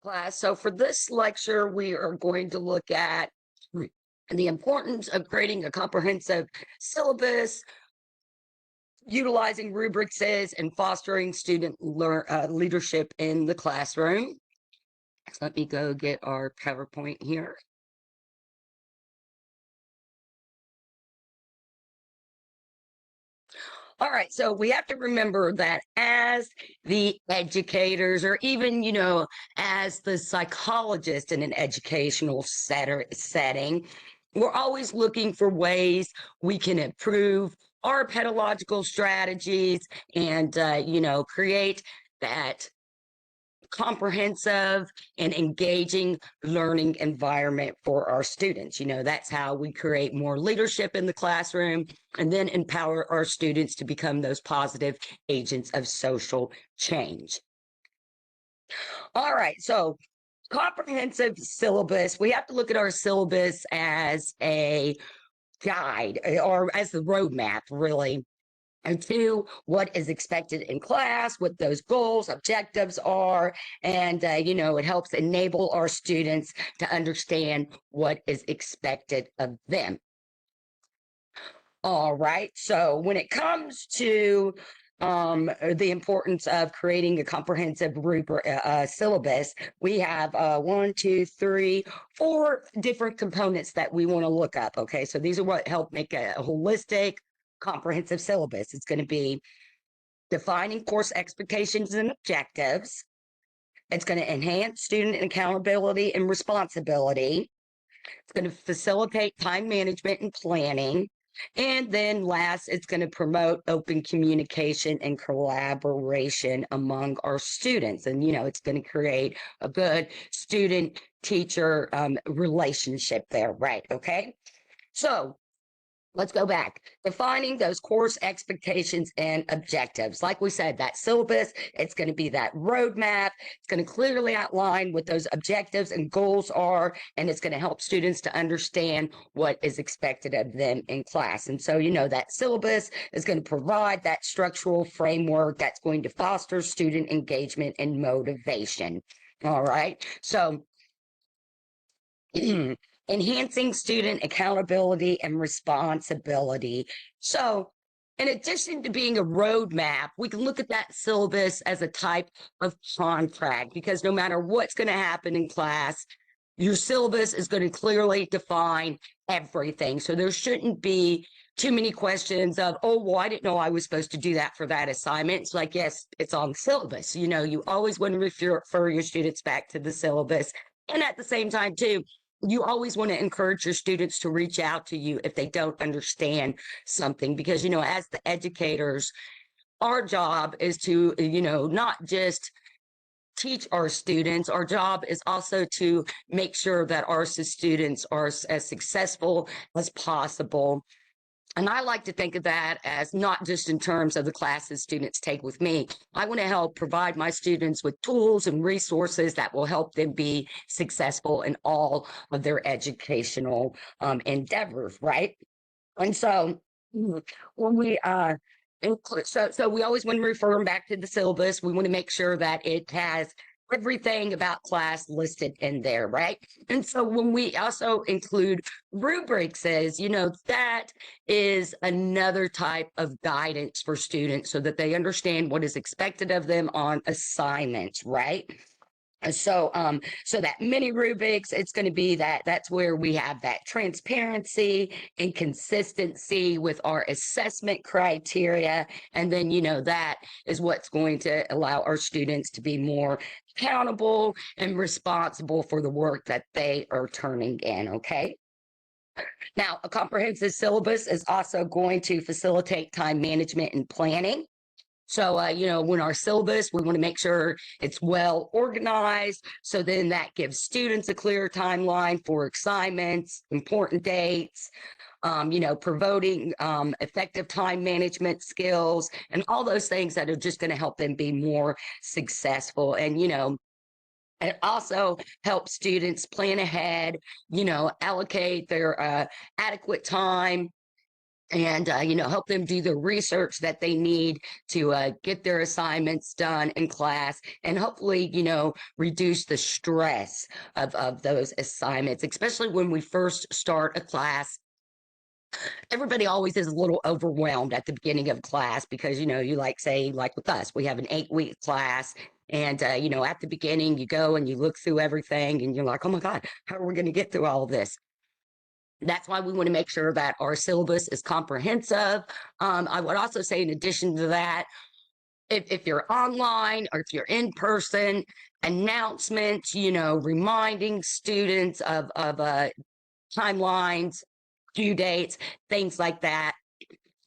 Class. So for this lecture, we are going to look at the importance of creating a comprehensive syllabus, utilizing rubrics, and fostering student leadership in the classroom. So let me go get our PowerPoint here. All right, so we have to remember that as the educators, or even, as the psychologist in an educational setting, we're always looking for ways we can improve our pedagogical strategies and, create that comprehensive and engaging learning environment for our students. That's how we create more leadership in the classroom and then empower our students to become those positive agents of social change. All right, so comprehensive syllabus, we have to look at our syllabus as a guide or as the roadmap, really, and to what is expected in class, what those goals, objectives are, and, it helps enable our students to understand what is expected of them. All right, so when it comes to the importance of creating a comprehensive syllabus, we have 1, 2, 3, 4 different components that we want to look up. Okay, so these are what help make a holistic comprehensive syllabus. It's going to be defining course expectations and objectives. It's going to enhance student accountability and responsibility. It's going to facilitate time management and planning. And then last, it's going to promote open communication and collaboration among our students. And, it's going to create a good student-teacher relationship there, right? Okay. So let's go back. Defining those course expectations and objectives. Like we said, that syllabus, it's going to be that roadmap. It's going to clearly outline what those objectives and goals are, and it's going to help students to understand what is expected of them in class. And so, that syllabus is going to provide that structural framework that's going to foster student engagement and motivation. All right. So, enhancing student accountability and responsibility. So, in addition to being a roadmap, we can look at that syllabus as a type of contract, because no matter what's going to happen in class, your syllabus is going to clearly define everything. So there shouldn't be too many questions of, oh, well, I didn't know I was supposed to do that for that assignment. It's like, yes, it's on the syllabus. You always want to refer your students back to the syllabus. And at the same time, too, you always want to encourage your students to reach out to you if they don't understand something, because, as the educators, our job is to, not just teach our students. Our job is also to make sure that our students are as successful as possible. And I like to think of that as not just in terms of the classes students take with me. I want to help provide my students with tools and resources that will help them be successful in all of their educational endeavors, right? And so when we so we always want to refer them back to the syllabus. We want to make sure that it has everything about class listed in there, right? And so when we also include rubrics, that is another type of guidance for students so that they understand what is expected of them on assignments, right? So that Mini-Rubrics, it's going to be that's where we have that transparency and consistency with our assessment criteria. And then, that is what's going to allow our students to be more accountable and responsible for the work that they are turning in. Okay. Now, a comprehensive syllabus is also going to facilitate time management and planning. So, when our syllabus, we want to make sure it's well organized. So then that gives students a clear timeline for assignments, important dates, promoting effective time management skills, and all those things that are just going to help them be more successful. And, it also helps students plan ahead, allocate their adequate time and help them do the research that they need to get their assignments done in class, and hopefully reduce the stress of those assignments, especially when we first start a class. Everybody always is a little overwhelmed at the beginning of class because you like with us, we have an 8-week class. And at the beginning you go and you look through everything and you're like, oh my god, how are we going to get through all of this? That's why we want to make sure that our syllabus is comprehensive. I would also say, in addition to that, if you're online or if you're in person, announcements, reminding students of timelines, due dates, things like that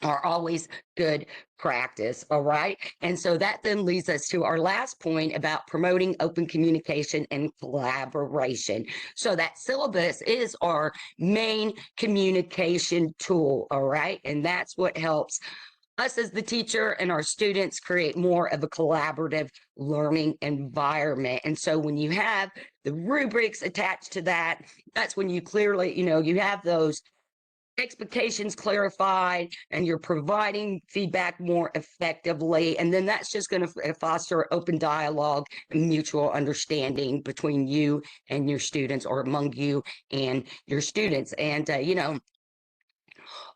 are always good practice. All right. And so that then leads us to our last point about promoting open communication and collaboration. So that syllabus is our main communication tool. All right. And that's what helps us as the teacher and our students create more of a collaborative learning environment. And so when you have the rubrics attached to that, that's when you clearly, you have those expectations clarified and you're providing feedback more effectively. And then that's just going to foster open dialogue and mutual understanding between you and your students, or among you and your students. And,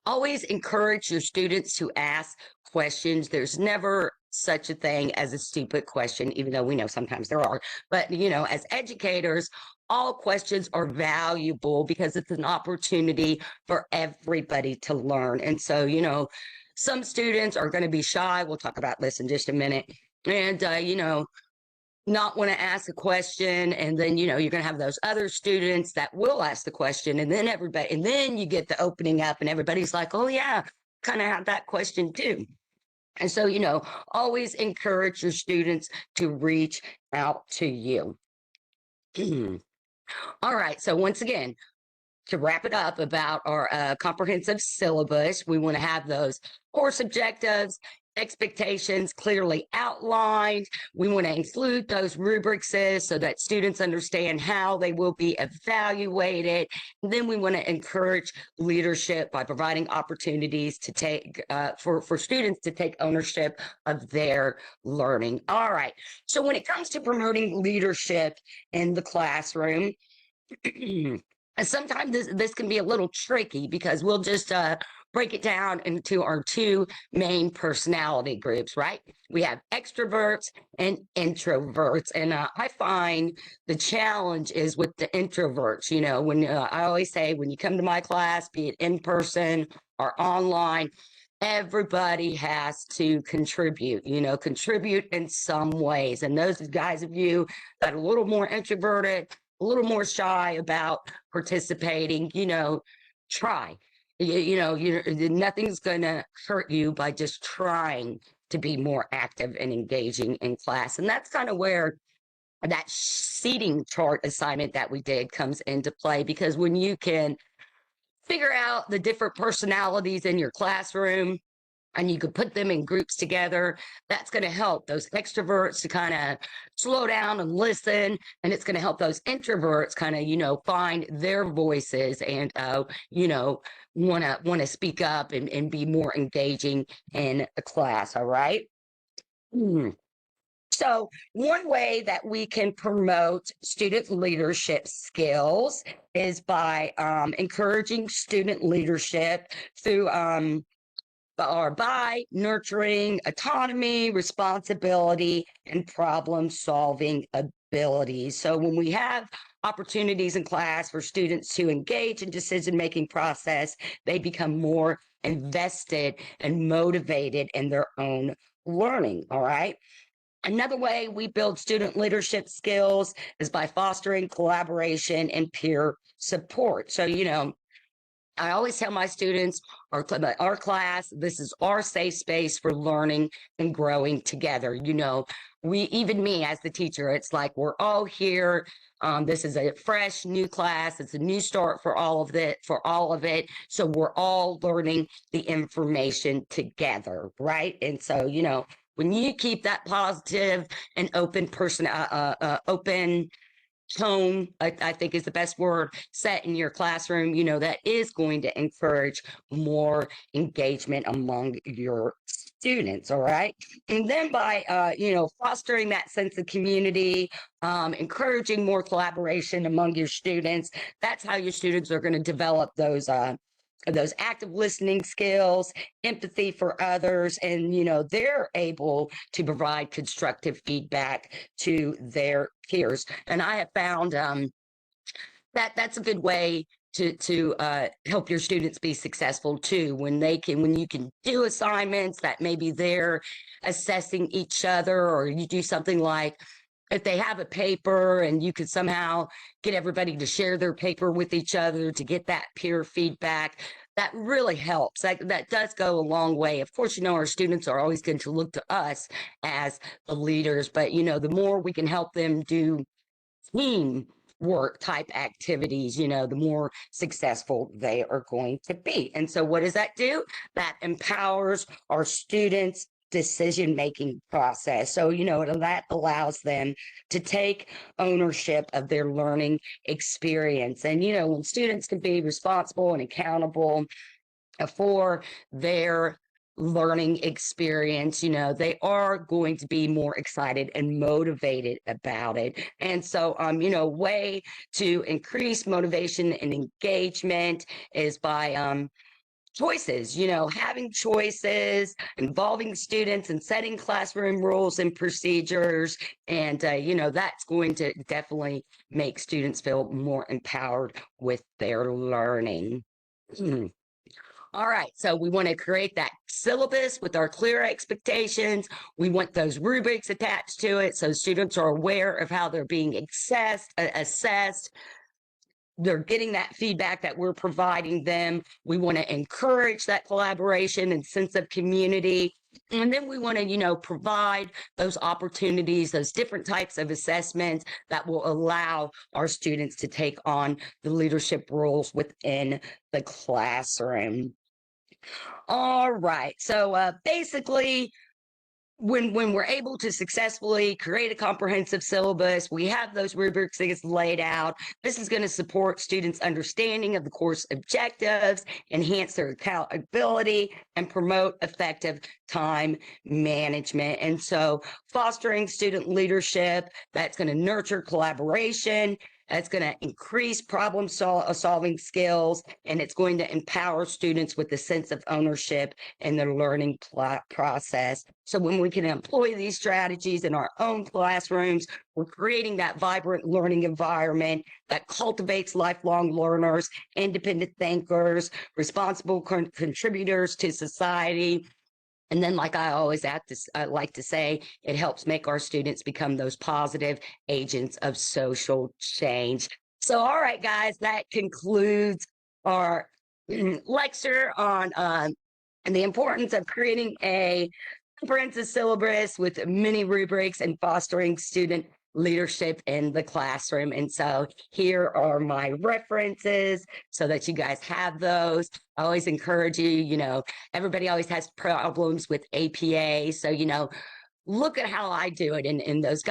always encourage your students to ask questions. There's never such a thing as a stupid question, even though we know sometimes there are. But, as educators, all questions are valuable because it's an opportunity for everybody to learn. And so, some students are going to be shy. We'll talk about this in just a minute. And, not want to ask a question, and then you're going to have those other students that will ask the question, and then you get the opening up and everybody's like, oh yeah, kind of have that question too. And so always encourage your students to reach out to you. All right, so once again, to wrap it up about our comprehensive syllabus, we want to have those course objectives, expectations clearly outlined. We want to include those rubrics so that students understand how they will be evaluated. And then we want to encourage leadership by providing opportunities to take for students to take ownership of their learning. All right. So when it comes to promoting leadership in the classroom, sometimes this can be a little tricky because we'll just break it down into our two main personality groups, right? We have extroverts and introverts. And I find the challenge is with the introverts. When I always say, when you come to my class, be it in person or online, everybody has to contribute, contribute in some ways. And those guys of you that are a little more introverted, a little more shy about participating, try. Nothing's going to hurt you by just trying to be more active and engaging in class. And that's kind of where that seating chart assignment that we did comes into play, because when you can figure out the different personalities in your classroom and you could put them in groups together, that's going to help those extroverts to kind of slow down and listen. And it's going to help those introverts kind of, find their voices and, want to speak up and be more engaging in the class. All right. So one way that we can promote student leadership skills is by encouraging student leadership through or by nurturing autonomy, responsibility, and problem-solving abilities. So when we have opportunities in class for students to engage in decision-making process, they become more invested and motivated in their own learning, all right? Another way we build student leadership skills is by fostering collaboration and peer support. So, I always tell my students, our class, this is our safe space for learning and growing together. Even me as the teacher, it's like we're all here. This is a fresh new class. It's a new start for all of it. So we're all learning the information together, right? And so, when you keep that positive and open tone, I think is the best word, set in your classroom, that is going to encourage more engagement among your students. All right. And then by, fostering that sense of community, encouraging more collaboration among your students, that's how your students are going to develop those active listening skills, empathy for others, and they're able to provide constructive feedback to their peers. And I have found that that's a good way to help your students be successful too, when you can do assignments that maybe they're assessing each other, or you do something like, if they have a paper and you could somehow get everybody to share their paper with each other to get that peer feedback, that really helps. That does go a long way. Of course, our students are always going to look to us as the leaders, but the more we can help them do team work type activities, the more successful they are going to be. And so what does that do? That empowers our students' decision-making process. So, that allows them to take ownership of their learning experience. And, when students can be responsible and accountable for their learning experience, they are going to be more excited and motivated about it. And so, way to increase motivation and engagement is by choices, having choices, involving students and setting classroom rules and procedures. And, that's going to definitely make students feel more empowered with their learning. All right, so we want to create that syllabus with our clear expectations. We want those rubrics attached to it so students are aware of how they're being assessed. They're getting that feedback that we're providing them. We want to encourage that collaboration and sense of community. And then we want to, provide those opportunities, those different types of assessments that will allow our students to take on the leadership roles within the classroom. All right. So basically, when we're able to successfully create a comprehensive syllabus, we have those rubrics laid out. This is going to support students' understanding of the course objectives, enhance their accountability, and promote effective time management. And so fostering student leadership, that's going to nurture collaboration. It's going to increase problem solving skills, and it's going to empower students with a sense of ownership in their learning process. So when we can employ these strategies in our own classrooms, we're creating that vibrant learning environment that cultivates lifelong learners, independent thinkers, responsible contributors to society. And then, like I always like to say, it helps make our students become those positive agents of social change. So, all right, guys, that concludes our lecture on the importance of creating a comprehensive syllabus with mini rubrics and fostering student leadership in the classroom. And so here are my references so that you guys have those. I always encourage you, everybody always has problems with APA. So, look at how I do it in those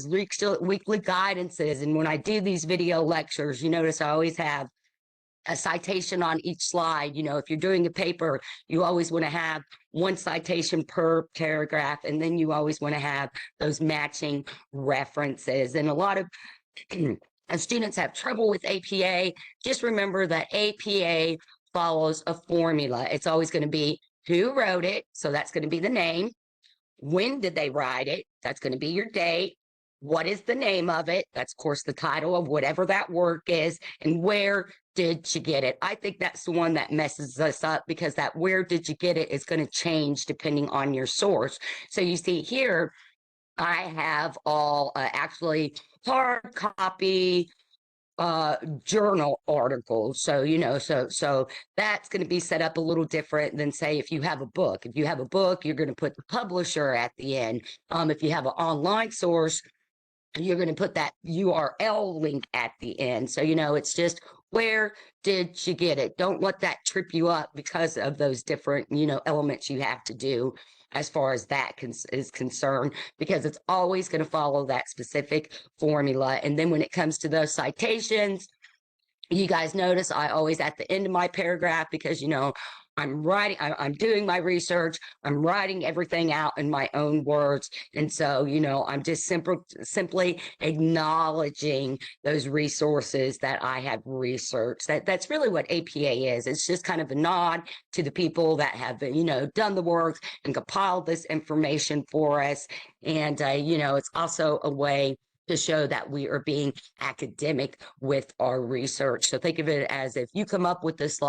weekly guidances. And when I do these video lectures, you notice I always have a citation on each slide. If you're doing a paper, you always want to have one citation per paragraph, and then you always want to have those matching references. And a lot of students have trouble with APA. Just remember that APA follows a formula. It's always going to be who wrote it, so that's going to be the name. When did they write it? That's going to be your date. What is the name of it? That's, of course, the title of whatever that work is. And where did you get it? I think that's the one that messes us up, because that where did you get it is going to change depending on your source. So you see here, I have all actually hard copy journal articles. So, so that's going to be set up a little different than, say, if you have a book. If you have a book, you're going to put the publisher at the end. If you have an online source, you're going to put that URL link at the end. So, it's just, where did you get it? Don't let that trip you up because of those different, elements you have to do as far as that is concerned, because it's always going to follow that specific formula. And then when it comes to those citations, you guys notice I always at the end of my paragraph, because I'm writing, I'm doing my research, I'm writing everything out in my own words, and so I'm just simply acknowledging those resources that I have researched. That's really what APA is. It's just kind of a nod to the people that have done the work and compiled this information for us, and it's also a way to show that we are being academic with our research. So think of it as if you come up with this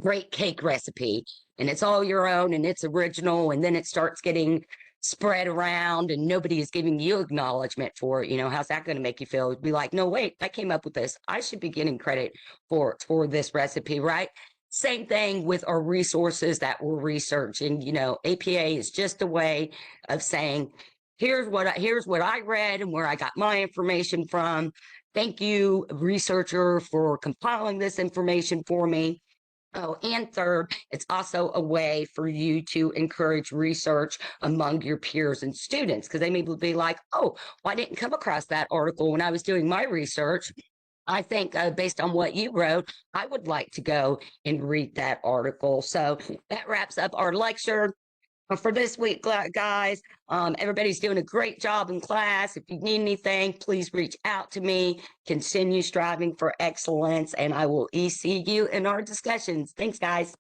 great cake recipe and it's all your own and it's original, and then it starts getting spread around and nobody is giving you acknowledgement for it. How's that going to make you feel? It'd be like, no, wait, I came up with this. I should be getting credit for this recipe, right? Same thing with our resources that we're researching. APA is just a way of saying, here's what I read and where I got my information from. Thank you, researcher, for compiling this information for me. Oh, and third, it's also a way for you to encourage research among your peers and students, because they may be like, oh, well, I didn't come across that article when I was doing my research. I think based on what you wrote, I would like to go and read that article. So that wraps up our lecture for this week, guys. Everybody's doing a great job in class. If you need anything, please reach out to me. Continue striving for excellence, and I will see you in our discussions. Thanks, guys.